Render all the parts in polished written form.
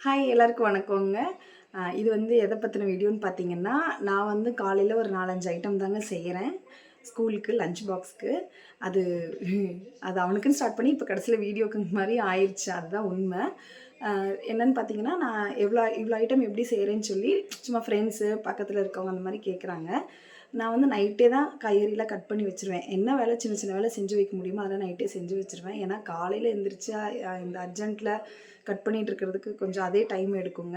Hi எல்லாருக்கும் வணக்கங்க. இது வந்து எதை பற்றின வீடியோன்னு பார்த்தீங்கன்னா, நான் வந்து காலையில் ஒரு 4-5 ஐட்டம் தாங்க செய்கிறேன் ஸ்கூலுக்கு லஞ்ச் பாக்ஸ்க்கு. அது அது அவனுக்குன்னு ஸ்டார்ட் பண்ணி இப்போ கடைசியில் வீடியோக்கு மாதிரி ஆயிடுச்சு. அதுதான் உண்மை. என்னன்னு பார்த்தீங்கன்னா, நான் இவ்வளோ ஐட்டம் எப்படி செய்கிறேன்னு சொல்லி சும்மா ஃப்ரெண்ட்ஸு பக்கத்தில் இருக்கவங்க அந்த மாதிரி கேட்குறாங்க. நான் வந்து நைட்டே தான் காய்கறிலாம் கட் பண்ணி வச்சுருவேன். என்ன வேலை சின்ன சின்ன வேலை செஞ்சு வைக்க முடியுமோ அதெல்லாம் நைட்டே செஞ்சு வச்சுருவேன். ஏன்னா காலையில் எழுந்திரிச்சா இந்த அர்ஜென்ட்டில் கட் பண்ணிகிட்டு இருக்கிறதுக்கு கொஞ்சம் அதே டைம் எடுக்குங்க.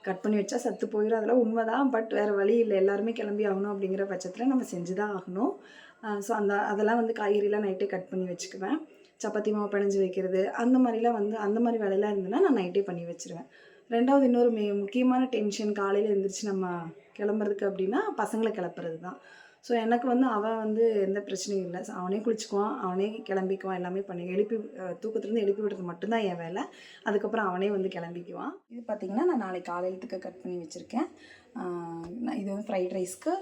கட் பண்ணி வச்சா சத்து போயிடும், அதெல்லாம் உண்மை தான். பட் வேறு வழி இல்லை, எல்லாருமே கிளம்பி ஆகணும் அப்படிங்கிற பட்சத்தில் நம்ம செஞ்சு தான் ஆகணும். ஸோ அதெல்லாம் வந்து காய்கறிலாம் நைட்டே கட் பண்ணி வச்சுக்குவேன். சப்பாத்தி மாவு பிணைஞ்சு வைக்கிறது அந்த மாதிரிலாம் வந்து அந்த மாதிரி வேலையெல்லாம் இருந்ததுன்னா நான் நைட்டே பண்ணி வச்சுருவேன். ரெண்டாவது இன்னொரு முக்கியமான டென்ஷன் காலையில் எழுந்திரிச்சு நம்ம கிளம்புறதுக்கு அப்படின்னா பசங்களை கிளப்புறது தான். ஸோ எனக்கு வந்து அவன் வந்து எந்த பிரச்சனையும் இல்லை. அவனே குளிச்சுக்குவான், அவனே கிளம்பிக்குவான், எல்லாமே பண்ணி தூக்கத்துலேருந்து எழுப்பி விடுறது மட்டும்தான் என் வேலை. அதுக்கப்புறம் அவனே வந்து கிளம்பிக்குவான். இது பார்த்திங்கன்னா நான் நாளைக்கு காலையிலத்துக்கு கட் பண்ணி வச்சுருக்கேன். இது வந்து ஃப்ரைட் ரைஸ்க்கு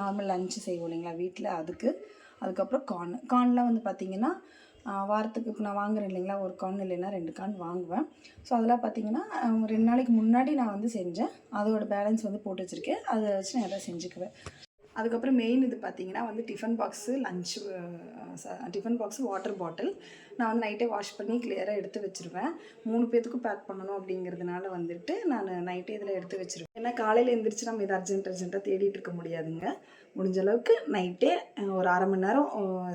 நார்மல் லஞ்சு செய்வோம் இல்லைங்களா வீட்டில், அதுக்கப்புறம் கார்ன்லாம் வந்து பார்த்திங்கன்னா வாரத்துக்கு இப்போ நான் வாங்குறேன் இல்லைங்களா, ஒரு கார்ன் இல்லைன்னா 2 கார்ன் வாங்குவேன். ஸோ அதெல்லாம் பார்த்திங்கன்னா 2 நாளைக்கு முன்னாடி நான் வந்து செஞ்சேன். அதோட பேலன்ஸ் வந்து போட்டு வச்சுருக்கேன். அதை வச்சு நான் எதாவது செஞ்சுக்குவேன். அதுக்கப்புறம் மெயின் இது பார்த்திங்கன்னா வந்து tiffin box, tiffin box, water bottle நான் வந்து நைட்டே வாஷ் பண்ணி கிளியராக எடுத்து வச்சுருவேன். 3 பேத்துக்கும் பேக் பண்ணணும் அப்படிங்கிறதுனால வந்துட்டு நான் நைட்டே இதில் எடுத்து வச்சுருவேன். ஏன்னா காலையில் எழுந்திரிச்சு நம்ம இதை அர்ஜென்ட்டாக தேடிட்டு இருக்க முடியாதுங்க. முடிஞ்ச அளவுக்கு நைட்டே ஒரு 1/2 மணி நேரம்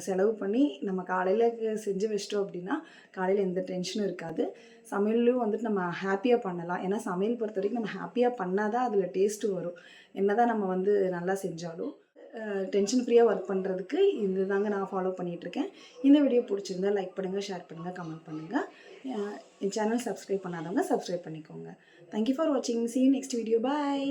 செலவு பண்ணி நம்ம காலையில் செஞ்சு வச்சிட்டோம் அப்படின்னா காலையில் எந்த டென்ஷனும் இருக்காது. சமையல்லையும் வந்துட்டு நம்ம ஹாப்பியாக பண்ணலாம். ஏன்னா சமையல் பொறுத்த வரைக்கும் நம்ம ஹாப்பியாக பண்ணால் தான் அதில் டேஸ்ட்டு வரும். என்ன தான் நம்ம வந்து நல்லா செஞ்சாலும் டென்ஷன் ஃப்ரீயாக ஒர்க் பண்ணுறதுக்கு இது தாங்க நான் ஃபாலோ பண்ணிகிட்ருக்கேன். இந்த வீடியோ பிடிச்சிருந்தா லைக் பண்ணுங்கள், ஷேர் பண்ணுங்கள், கமெண்ட் பண்ணுங்கள். என் சேனல் சப்ஸ்கிரைப் பண்ணாதவங்க சப்ஸ்கிரைப் பண்ணிக்கோங்க. தேங்க்யூ ஃபார் வாட்சிங். See you next video. Bye.